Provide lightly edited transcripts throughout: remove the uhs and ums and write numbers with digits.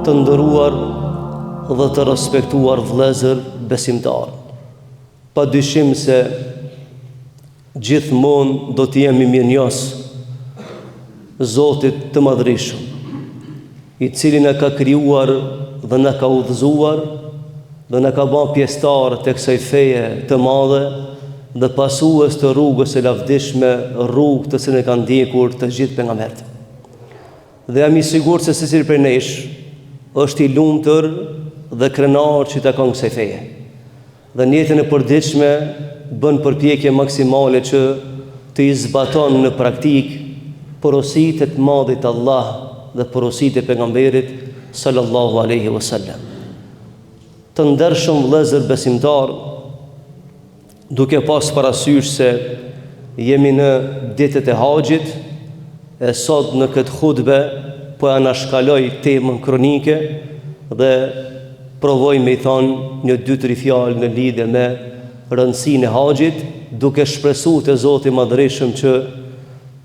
Të nderuar dhe të respektuar vëllezër besimtar, pa dyshim se gjithmonë do të jemi mirënjohës Zotit të Madhreshëm, i cili na ka krijuar dhe na ka udhëzuar dhe na ka bërë pjesëtar të kësaj feje të madhe dhe pasues të rrugës së lavdishme, rrugë të cilën e kanë ndjekur të gjithë pejgamberët. Dhe jam i sigurt se secili prej nesh është i lumtur dhe krenar që takon kësaj feje. Dhe në jetën e përditshme bën përpjekje maksimale që të i zbaton në praktik porositë të madhit Allah dhe porositë e pejgamberit sallallahu alaihi wasallam. Të ndershëm vëllezër besimtar, duke pas parasysh se jemi në ditët e haxhit, e sot në këtë hutbe po anashkaloj temën kronike dhe provoj me i thonë një 2-3 fjalë në lidhje me rëndësinë e haxhit, duke shpresuar te Zoti i Madhreshëm që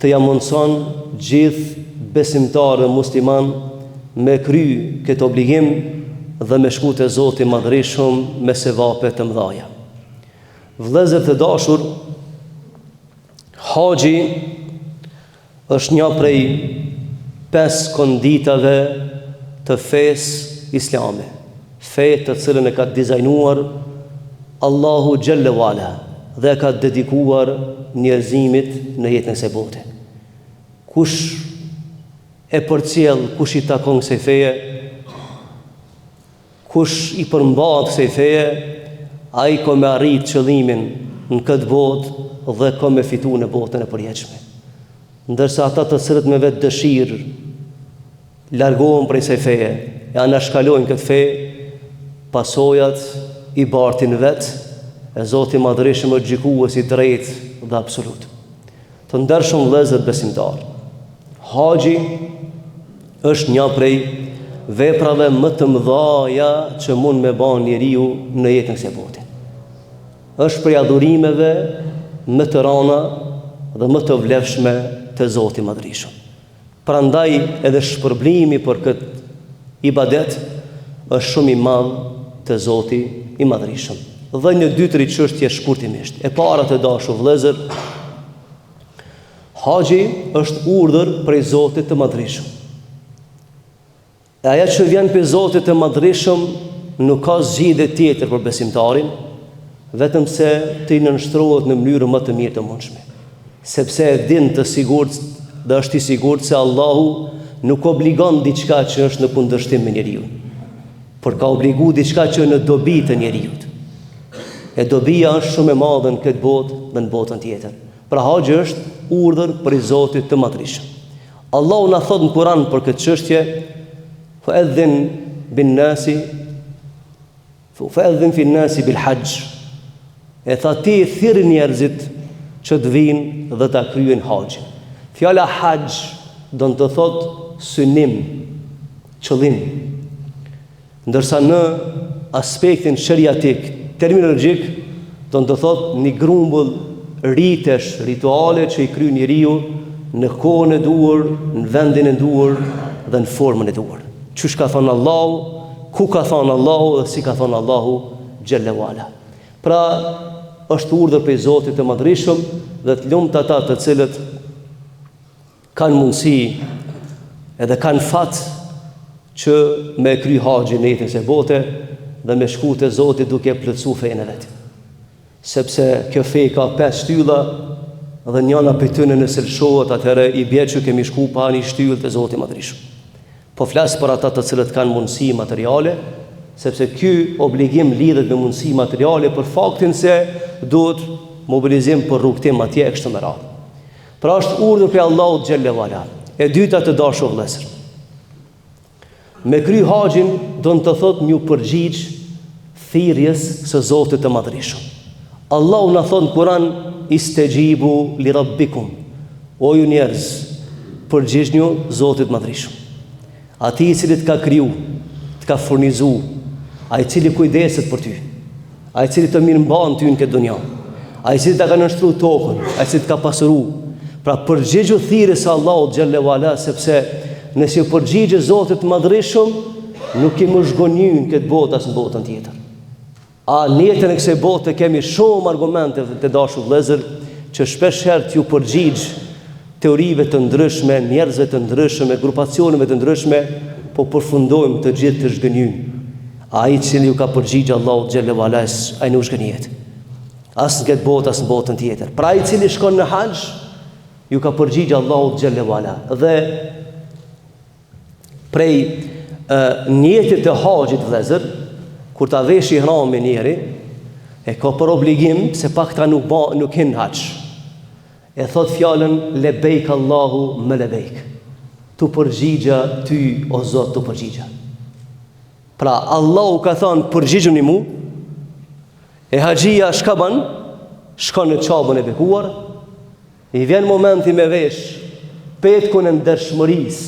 të ja mundson gjithë besimtarë musliman me kry këtë obligim dhe me shku te Zoti i Madhreshëm me sevape të mëdha. Vëllezër të dashur, haxhi është një prej 5 konditave të fesë islame, fe të cilën e ka dizajnuar Allahu xhalla wala dhe ka dedikuar njerëzimit në jetën e kësaj bote. Kush e përcjell, kush i takon kësaj feje, kush i përmbahet kësaj feje, ai ka me arrit qëllimin në këtë botë dhe ka me fitu në botën e përjetshme. Ndërsa ata të cilët me vetë dëshirë largohen prej kësaj feje, e anashkalojnë këtë fe, pasojat i bartin vetë, e Zoti i Madhreshëm është gjykues i drejtë dhe absolut. Të ndershëm vëllezër besimtar, haxhi është një prej veprave më të mëdha që mund me bën njeriu në jetën e kësaj bote. Është prej adhurimeve më të rënda dhe më të vlefshme të Zotit i Madhreshëm. Prandaj edhe shpërblimi për këtë ibadet është shumë i madh te Zoti i Madhreshëm. Dhe një 2-3 çështje shkurtimisht. E para të dashur vëllezër, haxhi është urdhër prej Zotit të Madhreshëm. E ajo që vjen prej Zotit të Madhreshëm nuk ka zgjidhje tjetër për besimtarin, vetëm se të i nënshtrohet në mënyrë më të mirë të mundshme. Sepse e din të sigurt dhe është i sigurt se Allahu nuk obligon diçka që është në kundërshtim me njeriu, por ka obligu diçka që në dobi të njeriu. E dobia është shumë e madhe në këtë botë dhe në botën tjetër. Pra haxhi është urdhër për Zotit të Madhreshëm. Allahu na thot në Kur'an për këtë çështje: "Fa'adhin bin-nasi fa'adhin fi-n-nasi bil-hajj." E tha ti thirr njerëzit që të vinë dhe ta kryejnë haxhin. Fjala haxh do të thotë synim, qëllim. Ndërsa në aspektin shariatik, terminologjik, do të thotë një grumbull ritesh, rituale që i kryen njeriu në kohën e duhur, në vendin e duhur dhe në formën e duhur. Çush ka thënë Allahu, ku ka thënë Allahu dhe si ka thënë Allahu xhalla wala. Pra është urdhër prej Zotit të Madhreshëm dhe të lumtë ata të cilët kanë mundësi edhe kanë fat që me kry haxhin në jetën e bote dhe me shku te Zoti duke plotësuar fenë e vet. Sepse kjo fe ka 5 shtylla dhe njëna prej tyre nëse lëshohet, atëherë i bie që kemi shku pa një shtyllë te Zoti i Madhreshëm. Po flas për ata të cilët kanë mundësi materiale, sepse ky obligim lidhet me mundësi materiale për faktin se duhet mobilizim për rrugtim atje kështu me radhë. Pra është urdhër prej Allahut xhalla wala. E dyta të dashur vëllezër, me kry haxhin do të thotë një përgjigj thirrjes së Zotit të Madhreshëm. Allahu na thon në Kur'an: "Istajibu li rabbikum." O ju njerëz, përgjigjni Zotit të Madhreshëm. Ati i cili të ka kriju, të ka furnizu, ai i cili kujdeset për ty, ai i cili të mirëmban ty në këtë dunja, ai i cili të ka nështru tokën, ai i cili të ka pasuru. Pra përgjigju thirrjes së Allahut xhalla wala, sepse nëse përgjigje Zotit të Madhreshëm, nuk kemi zhgonjën këtë botë as në botën tjetër. A në jetën e kësaj bote kemi shumë argumente të dashur vëllezër që shpesh herë ju përgjigj teorive të ndryshme, njerëzve të ndryshme, grupacioneve të ndryshme, po përfundojmë të gjithë të zhgënjyn. Ai i cili ju ka përgjigj Allahu xhallahu ala, ai nuk zhgënjet. As në këtë botë as në botën tjetër. Pra ai i cili shkon në haxh, ju ka përgjigj Allahu xhallahu ala. Dhe prej njetit të haxhit vëllezër, kur ta vesh ihramin njeri, e ka për obligim se pak ta nuk hin haxh. E thot fjalën lebejk Allahu me lebejk. Tu përgjigja ty o Zot, tu përgjigja. Pra Allahu ka thënë përgjigjuni mu, e haxhia shka ban, shkon në qabën e bekuar, i vjen momenti me vesh petkun e ndershmërisë,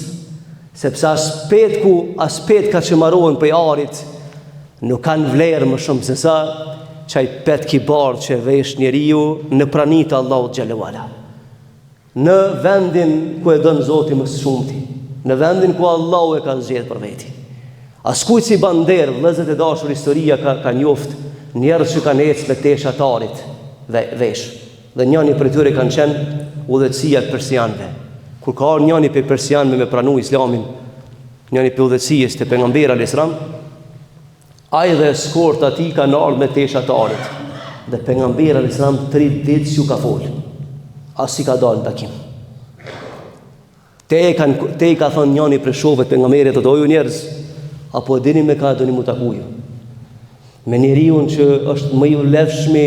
sepse as petka që marohen për arit nuk kanë vlerë më shumë se sa çaj petk i bardh që vesh njeriu në praninë të Allahut xhallahu ala. Në vendin ku e don Zoti më së shumti, në vendin ku Allahu e ka zgjedhur për veti. Askujt si bander, vëllezër e dashur, historia ka njoft njerëz që kanë ecë me tesha të arit vesh. Dhe njëri prej tyre kanë qenë udhëtësia e persianëve. Kur ka ardhur njëri prej persianëve me pranu islamin, njëri prej udhëtësisë të pejgamberit alayhis salam, ai dhe skort ati kanë ardhur me tesha të arit. Dhe pejgamberi alayhis salam 3 ditë s'u ka fol. As i ka dalë në takim. Te i ka thënë njëri prej shokëve të pejgamberit, të doju njerëz, apo e dini me ka doni mu taku ju? Me njeriu që është më i vlefshmi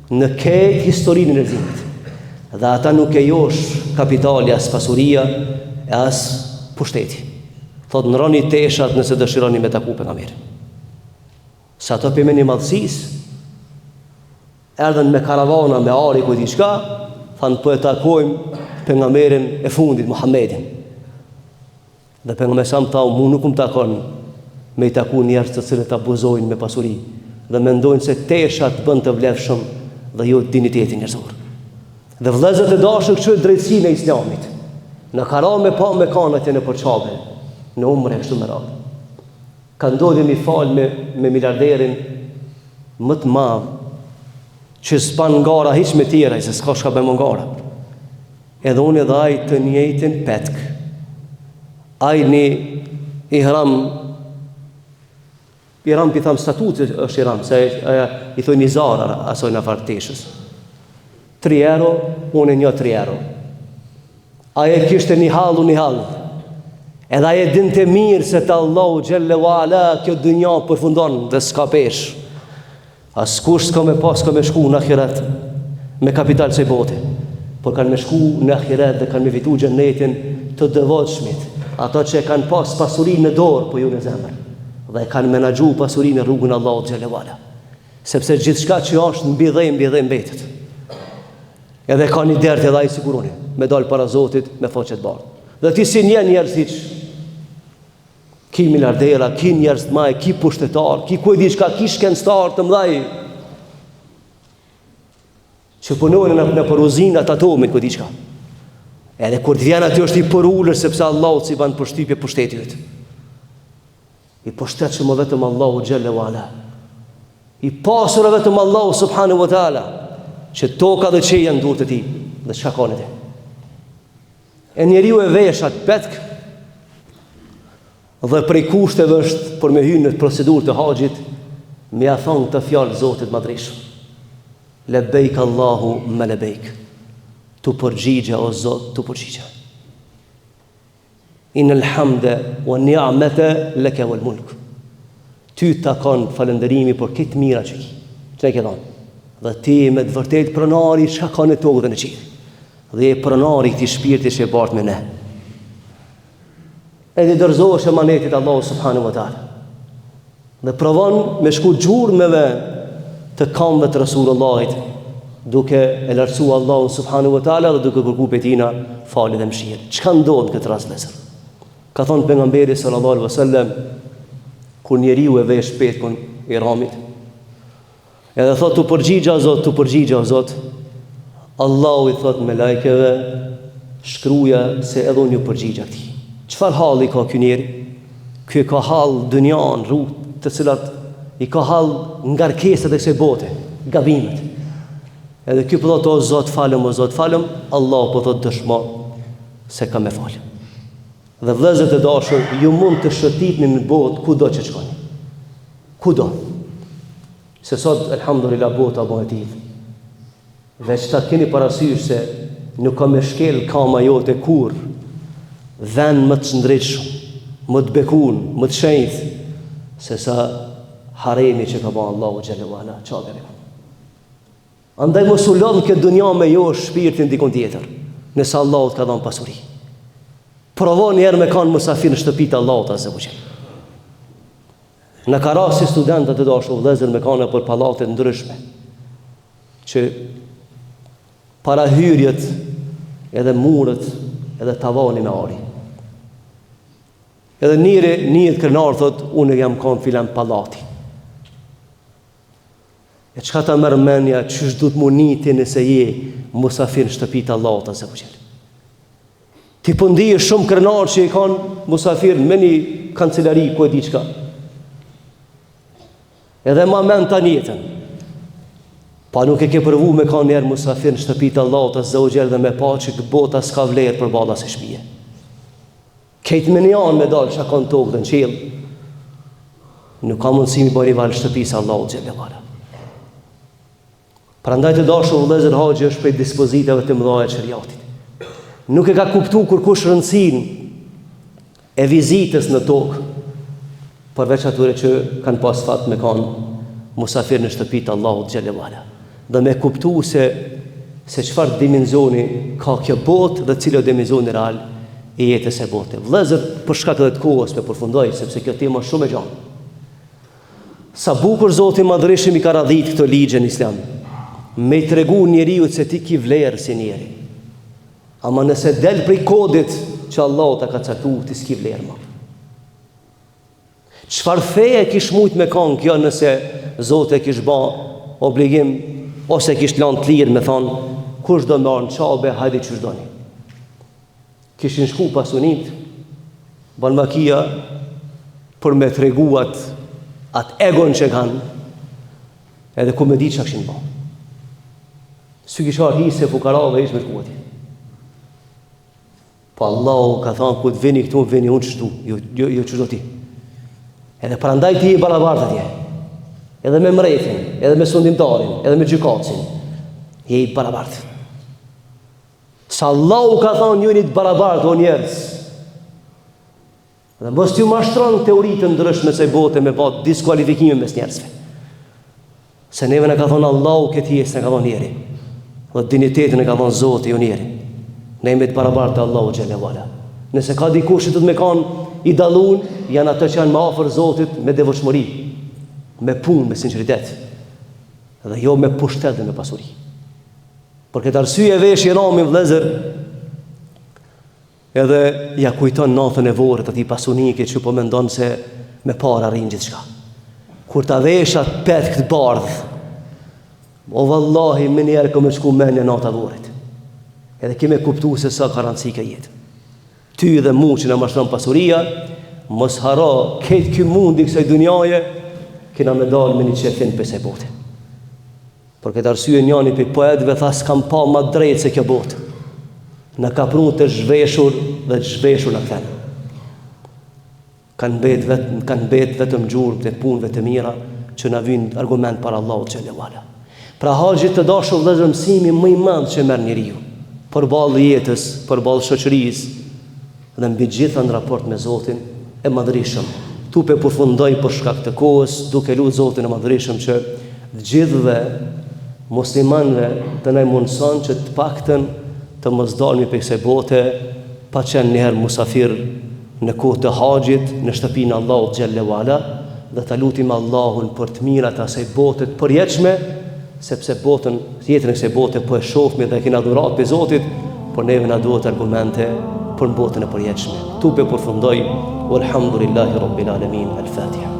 në këtë historinë e njerëzimit. Dhe ata nuk e josh kapitali as pasuria e as pushteti. Thot nëroni teshat nëse dëshironi me taku pejgamberin. Sa ato për meni madhësisë, erdhen me karavana, me ari ku diçka, thanë po e takojmë pejgamberin e fundit, Muhammedin. Dhe pejgamberi sa më thau, mu nuk më takon me i taku njerëz të cilët abuzojnë me pasuri dhe mendojnë se teshat bën të vlefshëm dhe jo dignitetin njerëzor. Dhe vëllezërit e dashur, kjo është drejtësia e Islamit. Në karame pa me kanat e në përçave, në umre kështu me radhë. Ka ndodhur mi fal me miliarderin më të madh që s'pan ngara hiç me tjera, se s'ka shka bëjmë ngara. Edhe unë edhe ai të njëjtin petk. Ai një Ihram pi tham statuti është Ihram, se i thoi një zara asoj në farteshës. 3 euro, unë një 3 euro. Aje kishte një hall. Edhe aje dinte mirë se të Allahu xhallahu ala kjo dynja përfundon dhe s'ka pesh. Askush s'ka me pas, s'ka me shku në ahiret me kapital se bote, por kanë me shku në ahiret dhe kanë me fitu xhenetin të devotshmit, ato që kanë pas pasurinë në dorë, po ju në zemër, dhe kanë menaxhu pasurinë në rrugën e Allahut xhallahu ala. Sepse gjithçka që është mbi dhe mbetet. Edhe ka një dert edhe ai siguroni, me dal para Zotit me faqe të bardhë. Dhe ti si njerëz hiç, ki miliardera, ki njerëz të maj, ki pushtetar, ki ku e diçka, ki shkencëtar të mëdhej që punojnë në uzinat atomit ku diçka. Edhe kur të vjen aty është i porulur sepse Allahu si ban përshtypje pushtetit. I pushtetshëm vetëm Allahu xhallahu ala. I pasur vetëm Allahu subhanahu wa taala, që toka dhe qeja në durët e tij dhe çka ka në te. E njeriu e veshat petk dhe prej kushteve është për me hyrë në procedurë të haxhit, me ia thonë të fjalë Zotit madhrish. Lebejk Allahu me lebejk. Tu përgjigja o Zot, tu përgjigja. Innal hamda wa ni'mata laka wal mulk. Ty takon falënderimi për këtë mira që ki. Çka ke dhënë? Dhe ti me të vërtet pronari çka ka në tokë dhe në qiell. Dhe e pronari këtij shpirti që e bart me ne. Edhe dorëzohesh emanetit Allahu subhanahu wa taala. Dhe provon me shku gjurmëve të kamëve të Rasulullahit, duke e lartësu Allahu subhanahu wa taala dhe duke kërkuar prej tina falje dhe mëshirë. Çka ndodh këtë rast vëllezër? Ka thonë pejgamberi sallallahu alaihi wasallam, kur njeriu e vesh petkun i Ihramit, edhe thot tu përgjigja o Zot, Allahu i thot me lajkeve, shkruja se edhe unë ju përgjigja këtij. Çfarë halli ka ky njeri? Ky ka hall dynjan, rrugë të cilat i ka hall ngarkesat e kësaj bote, gabimet. Edhe ky po thotë o Zot falem, Allah po thotë dëshmo se ka me fal. Dhe vëllezër të dashur, ju mund të shëtitni në botë kudo që shkoni. Kudo. Se sot elhamdulillah bota bëhet e tillë. Veç ta keni parasysh se nuk ka me shkel kama jote kur vend më të ndritshëm, më të bekun, më të shenjtë se sa haremi që ka bërë Allahu xhallahu ala çaderi. Andaj mos u lodh këtë dunja me jo shpirtin dikon tjetër, nëse Allahu të ka dhënë pasuri. Provo një herë me kanë musafir në shtëpitë e Allahut azza wa jall. Në ka rasti studentët të dashur vëllezër me kanë për pallate të ndryshme që para hyrjet edhe murët edhe tavani me ari. Edhe njët krenar thot, unë jam kanë filan pallati. E çka ta merr mendja, çish duhet mu niti nëse je musafir në shtëpitë e Allahut azza wa jall. Ti po ndihesh shumë krenar që i kanë musafir me një kancelari ku e di çka. Edhe ma men të njëtën. Pa nuk e ke përvu me ka njerë musafir në shtëpitë Allahut azza wa jall dhe me pa që bota s'ka vlerë për balla se shpije. Kejtë me njanë me dalë shakon tokë dhe në qelë. Nuk ka mundësi mi bërë i valë shtëpisë Allahut xhallahu ala. Prandaj të dashur vëllezër, haxhi është prej dispozitave të mëdha të shariatit. Nuk e ka kuptu kur kush rëndësinë e vizitës në tokë, përveç atyre që kanë pas fat me kanë musafir në shtëpitë Allahut xhallahu ala. Dhe me kuptu se çfarë dimensioni ka kjo botë dhe cilë dimensioni real i jetës e bote. Vëllezër, për shkak të kohës me përfundoj, sepse kjo tema është shumë e gjatë. Sa bukur Zoti madhërisht i ka radhit këtë ligje në Islam, me i tregu njeriu se ti ki vlerë si njeri. Ama nëse del prej kodit që Allahu ta ka caktuar, ti s'ki vlerë më. Çfarë feje kish mujt me kanë kjo nëse Zoti e kish bë obligim ose kish lënë të lirë me thonë kush do marr në çabe, hajde çu doni. Kishin shku pasunit balmakia për me treguat atë egon që kanë edhe ku me di që kishin bë. Sy kishar hi se fukarave ish me shkuati. Po Allahu ka thonë ku të vini këtu, vini unë qështu, jo që do ti. Edhe prandaj ti i barabartë atje. Edhe me mretin, edhe me sundimtarin, edhe me gjykatësin. Je i barabartë. Sa Allahu ka thonë njëri të barabartë o njerëz. Dhe mos t'ju mashtron teoritë të ndryshme se bote me pa diskualifikime mes njerëzve. Se neve në ka thonë Allahu këtë jesë në ka thonë njeri. Dhe dignitetin e ka thonë Zoti jo njeri. Ne jemi të barabartë Allahu xhallahu ala. Nëse ka dikush që do të më kanë i dallun, janë ato që janë më afër Zotit me devotshmëri, me punë, me sinqeritet. Dhe jo me pushtet dhe me pasuri. Për këtë arsye veshje rami vëllezër, edhe ja kujton natën e vorrit atij pasunike që po mendon se me para arrin gjithçka. Kur ta vesh atë petk të bardh, o vallahi më njerë kam shku mendja natë e vorrit. Edhe kemi kuptu se sa ka rëndësi ka jetë. Ty dhe mu që në mashtron pasuria, mos haro këtë ky mundi kësaj dunjaje, kena me dalë me një qefin për se bote. Për këtë arsye njani për poetëve tha s'kam pa ma drejtë se kjo botë. Në ka prunu të zhveshur dhe të zhveshur në këthen. Kanë bet vetëm gjurë të punëve të mira që në vynë argument para Allahut xhallahu ala. Pra haxhi të dashur vëllezër, mësimi më i madh që merr njeriu për balë jetës, për balë shoqërisë dhe mbi gjitha në raport me Zotin e madhërisëm. Tu pe përfundoj për shkak të kohës, duke lutur Zotin e madhërisëm që të gjithëve muslimanëve të na mundson që të paktën të mos dalmi prej kësaj bote pa qenë njëherë musafir në kohë të haxhit në shtëpinë e Allahut xhallahu ala, dhe ta lutim Allahun për të mirat e asaj bote të përjetshme, sepse jetën e kësaj bote po e shohmë dhe kemi adhurat pe Zotit, por neve na duhet argumente për botën e përjetshme. Tu pe përfundoj, walhamdulillahi rabbil alamin. Al-Fatiha.